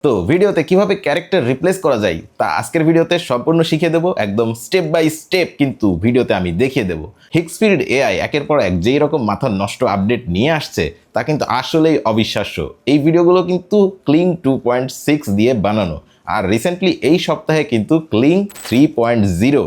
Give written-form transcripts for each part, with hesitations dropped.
তো ভিডিওতে কিভাবে ক্যারেক্টার রিপ্লেস করা যায় তা আজকের ভিডিওতে সম্পূর্ণ শিখিয়ে দেবো, একদম স্টেপ বাই স্টেপ কিন্তু ভিডিওতে আমি দেখিয়ে দেবো। হিক্সপিড এআই একের পর এক যেই রকম মাথার নষ্ট আপডেট নিয়ে আসছে তা কিন্তু আসলেই অবিশ্বাস্য। এই ভিডিওগুলো কিন্তু ক্লিং 2.6 দিয়ে বানানো, আর রিসেন্টলি এই সপ্তাহে কিন্তু ক্লিং 3.0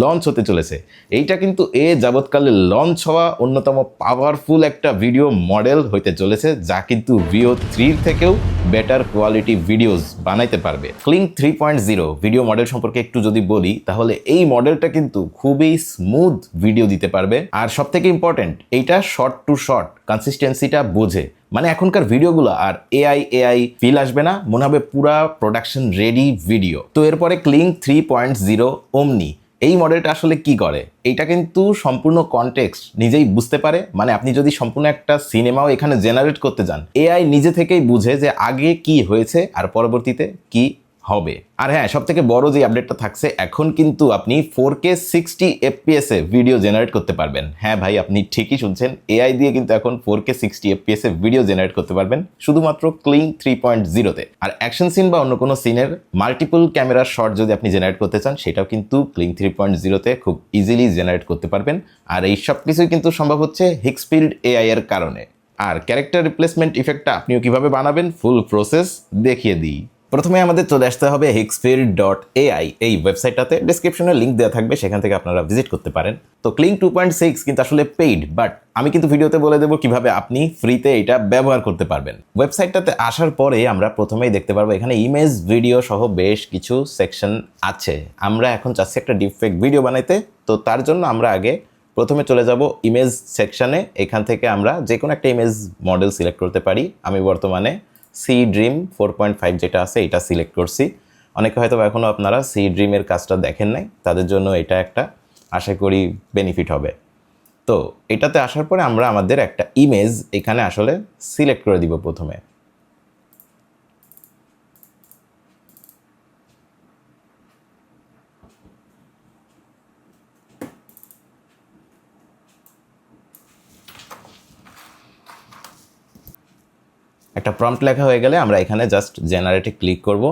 লঞ্চ হতে চলেছে। এইটা কিন্তু যাবৎকালে লঞ্চ হওয়া অন্যতম পাওয়ারফুল একটা ভিডিও মডেল হইতে চলেছে, যা কিন্তু ভিও 3 থেকেও বেটার কোয়ালিটি ভিডিওস বানাইতে পারবে। ক্লিং 3.0 ভিডিও মডেল সম্পর্কে একটু যদি বলি, তাহলে এই মডেলটা কিন্তু খুবই স্মুথ ভিডিও দিতে পারবে, আর সবথেকে ইম্পর্টেন্ট এইটা শর্ট টু শর্ট কনসিস্টেন্সিটা বোঝে। মানে এখনকার ভিডিওগুলো আর এআই ফিল আসবে না, মনে হবে পুরা প্রোডাকশন রেডি ভিডিও। তো এরপরে ক্লিং 3.0 ওমনি, এই মডেলটা আসলে কি করে? এইটা কিন্তু সম্পূর্ণ কনটেক্সট নিজেই বুঝতে পারে। মানে আপনি যদি সম্পূর্ণ একটা সিনেমাও এখানে জেনারেট করতে যান, এআই নিজে থেকেই বুঝে যে আগে কি হয়েছে আর পরবর্তীতে কি হবে। আর হ্যাঁ, সব থেকে বড় যে আপডেটটা থাকছে, এখন কিন্তু আপনি 4K 60 FPS এ ভিডিও জেনারেট করতে পারবেন। হ্যাঁ ভাই, আপনি ঠিকই শুনছেন, এআই দিয়ে কিন্তু এখন 4K 60 FPS এ ভিডিও জেনারেট করতে পারবেন শুধুমাত্র ক্লিং 3.0 তে। আর অ্যাকশন সিন বা অন্য কোনো সিনের মাল্টিপল ক্যামেরার শট যদি আপনি জেনারেট করতে চান, সেটাও কিন্তু ক্লিং 3.0 তে খুব ইজিলি জেনারেট করতে পারবেন। আর এই সব কিছুই কিন্তু সম্ভব হচ্ছে হিক্সপিড এআই এর কারণে। আর ক্যারেক্টার রিপ্লেসমেন্ট ইফেক্টটা আপনিও কিভাবে বানাবেন, ফুল প্রসেস দেখিয়ে দিই। প্রথমে আমাদের চলে আসতে হবে hixpid.ai এই ওয়েবসাইটটাতে। ডেসক্রিপশনে লিঙ্ক দেওয়া থাকবে, সেখান থেকে আপনারা ভিজিট করতে পারেন। তো ক্লিং 2.6 কিন্তু আসলে পেইড, বাট আমি কিন্তু ভিডিওতে বলে দেবো কিভাবে আপনি ফ্রিতে এটা ব্যবহার করতে পারবেন। ওয়েবসাইটটাতে আসার পরে আমরা প্রথমেই দেখতে পারবো এখানে ইমেজ ভিডিও সহ বেশ কিছু সেকশন আছে। আমরা এখন চাচ্ছি একটা ডিপফেক্ট ভিডিও বানাইতে, তো তার জন্য আমরা আগে প্রথমে চলে যাব ইমেজ সেকশনে। এখান থেকে আমরা যে কোনো একটা ইমেজ মডেল সিলেক্ট করতে পারি। আমি বর্তমানে সি ড্রিম 4.5 যেটা আছে এটা সিলেক্ট করছি। অনেকে হয়তো এখনও আপনারা সি ড্রিমের কাজটা দেখেন নাই, তাদের জন্য এটা একটা আশা করি বেনিফিট হবে। তো এটাতে আসার পরে আমরা আমাদের একটা ইমেজ এখানে আসলে সিলেক্ট করে দিব প্রথমে। একটা প্রম্পট লেখা হয়ে গেলে আমরা এখানে জাস্ট জেনারেটে ক্লিক করব।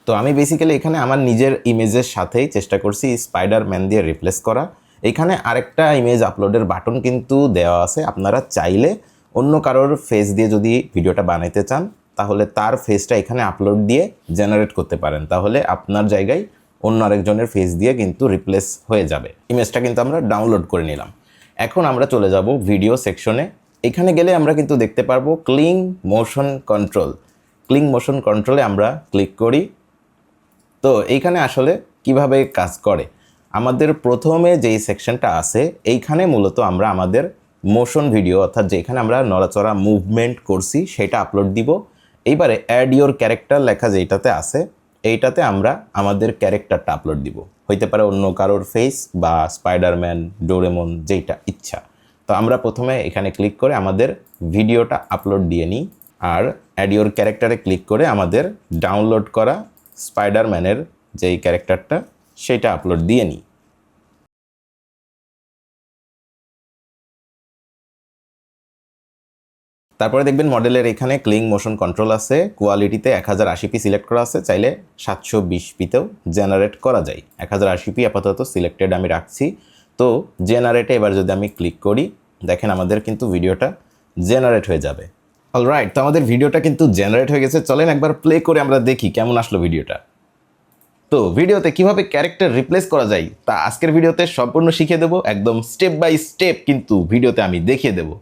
তো আমি বেসিক্যালি এখানে আমার নিজের ইমেজের সাথেই চেষ্টা করছি স্পাইডারম্যান দিয়ে রিপ্লেস করা। এখানে আরেকটা ইমেজ আপলোডের বাটন কিন্তু দেওয়া আছে। আপনারা চাইলে অন্য কারোর ফেস দিয়ে যদি ভিডিওটা বানাইতে চান, তাহলে তার ফেসটা এখানে আপলোড দিয়ে জেনারেট করতে পারেন, তাহলে আপনার জায়গায় অন্য আরেকজনের ফেস দিয়ে কিন্তু রিপ্লেস হয়ে যাবে। ইমেজটা কিন্তু আমরা ডাউনলোড করে নিলাম। এখন আমরা চলে যাব ভিডিও সেকশনে। এখানে গেলে আমরা কিন্তু দেখতে পারবো ক্লিং মোশন কন্ট্রোল। ক্লিং মোশন কন্ট্রোলে আমরা ক্লিক করি। তো এইখানে আসলে কিভাবে কাজ করে, আমাদের প্রথমে যেই সেকশনটা আছে এইখানে মূলত আমরা আমাদের মোশন ভিডিও, অর্থাৎ যেখানে আমরা নড়াচড়া মুভমেন্ট করছি সেটা আপলোড দিব। এইবারে অ্যাড ইওর ক্যারেক্টার লেখা যেটাতে আছে, এইটাতে আমরা আমাদের ক্যারেক্টারটা আপলোড দিব। হইতে পারে অন্য কারোর ফেস বা স্পাইডারম্যান, ডোরেমন, যেইটা ইচ্ছা। তো আমরা প্রথমে এখানে ক্লিক করে আমাদের ভিডিওটা আপলোড দিয়ে নিই, আর অ্যাড ইওর ক্যারেক্টারে ক্লিক করে আমাদের ডাউনলোড করা স্পাইডারম্যানের যেই ক্যারেক্টারটা সেটা আপলোড দিয়ে নিই। তারপরে দেখবেন মডেলের এখানে ক্লিং মোশন কন্ট্রোল আছে, কোয়ালিটিতে 1080p সিলেক্ট করা আছে, চাইলে 720pতেও জেনারেট করা যায়। 1080p আপাতত সিলেক্টেড আমি রাখছি। তো জেনারেটে এবার যদি আমি ক্লিক করি, দেখেন আমাদের কিন্তু ভিডিওটা জেনারেট হয়ে যাবে। অলরাইট, তো আমাদের ভিডিওটা কিন্তু জেনারেট হয়ে গেছে। চলেন একবার প্লে করে আমরা দেখি কেমন আসলো ভিডিওটা। তো ভিডিওতে কিভাবে ক্যারেক্টার রিপ্লেস করা যায় তা আজকের ভিডিওতে সম্পূর্ণ শিখিয়ে দেবো, একদম স্টেপ বাই স্টেপ কিন্তু ভিডিওতে আমি দেখিয়ে দেবো।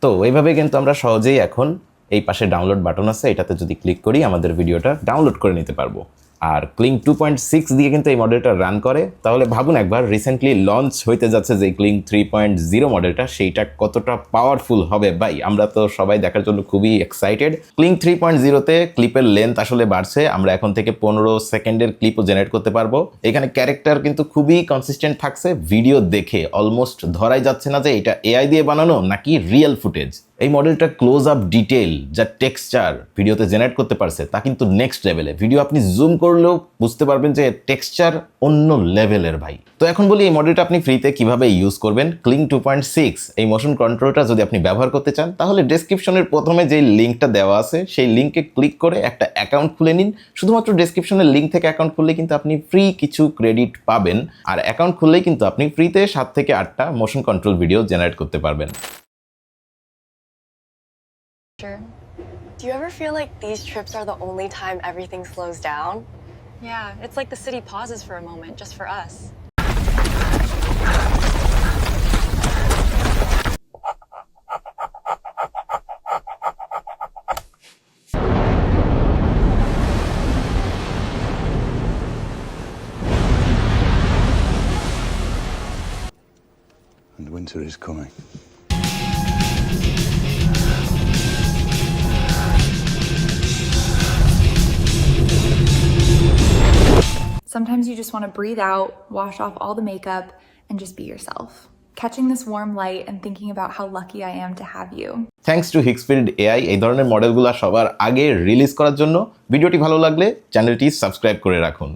তো এইভাবে কিন্তু আমরা সহজেই এখন এই পাশে ডাউনলোড বাটন আছে, এটাতে যদি ক্লিক করি আমাদের ভিডিওটা ডাউনলোড করে নিতে পারবো। আর ক্লিং 2.6 দিয়ে কিন্তু এই মডেলটা রান করে। তাহলে ভাবুন একবার, রিসেন্টলি লঞ্চ হইতে যাচ্ছে যে ক্লিং 3.0 মডেলটা, সেইটা কতটা পাওয়ারফুল হবে ভাই। আমরা তো সবাই দেখার জন্য খুবই এক্সাইটেড। ক্লিং 3.0তে ক্লিপের লেন্থ আসলে বাড়ছে, আমরা এখন থেকে 15 সেকেন্ডের ক্লিপও জেনারেট করতে পারবো। এখানে ক্যারেক্টার কিন্তু খুবই কনসিস্টেন্ট থাকছে, ভিডিও দেখে অলমোস্ট ধরাই যাচ্ছে না যে এটা এআই দিয়ে বানানো নাকি রিয়েল ফুটেজ। এই মডেলটা ক্লোজ আপ ডিটেল যা টেক্সচার ভিডিওতে জেনারেট করতে পারছে তা কিন্তু নেক্সট লেভেলে। ভিডিও আপনি জুম করলেও বুঝতে পারবেন যে টেক্সচার অন্য লেভেলের ভাই। তো এখন বলি এই মডেলটা আপনি ফ্রিতে কিভাবে ইউজ করবেন। ক্লিং 2.6 এই মোশন কন্ট্রোলটা যদি আপনি ব্যবহার করতে চান তাহলে ডেসক্রিপশনের প্রথমে যে লিঙ্কটা দেওয়া আছে সেই লিঙ্কে ক্লিক করে একটা অ্যাকাউন্ট খুলে নিন। শুধুমাত্র ডেসক্রিপশনের লিঙ্ক থেকে অ্যাকাউন্ট খুললে কিন্তু আপনি ফ্রি কিছু ক্রেডিট পাবেন, আর অ্যাকাউন্ট খুললেই কিন্তু আপনি ফ্রিতে 7 থেকে 8টা মোশন কন্ট্রোল ভিডিও জেনারেট করতে পারবেন। Sure. Do you ever feel like these trips are the only time everything slows down? Yeah, it's like the city pauses for a moment just for us. And winter is coming. Sometimes you just want to breathe out, wash off all the makeup, and just be yourself. Catching this warm light and thinking about how lucky I am to have you. Thanks to হিক্সপিরিড AI এই ধরনের মডেলগুলো সবার আগে release করার জন্য। ভিডিওটি ভালো লাগলে চ্যানেলটি সাবস্ক্রাইব করে রাখুন।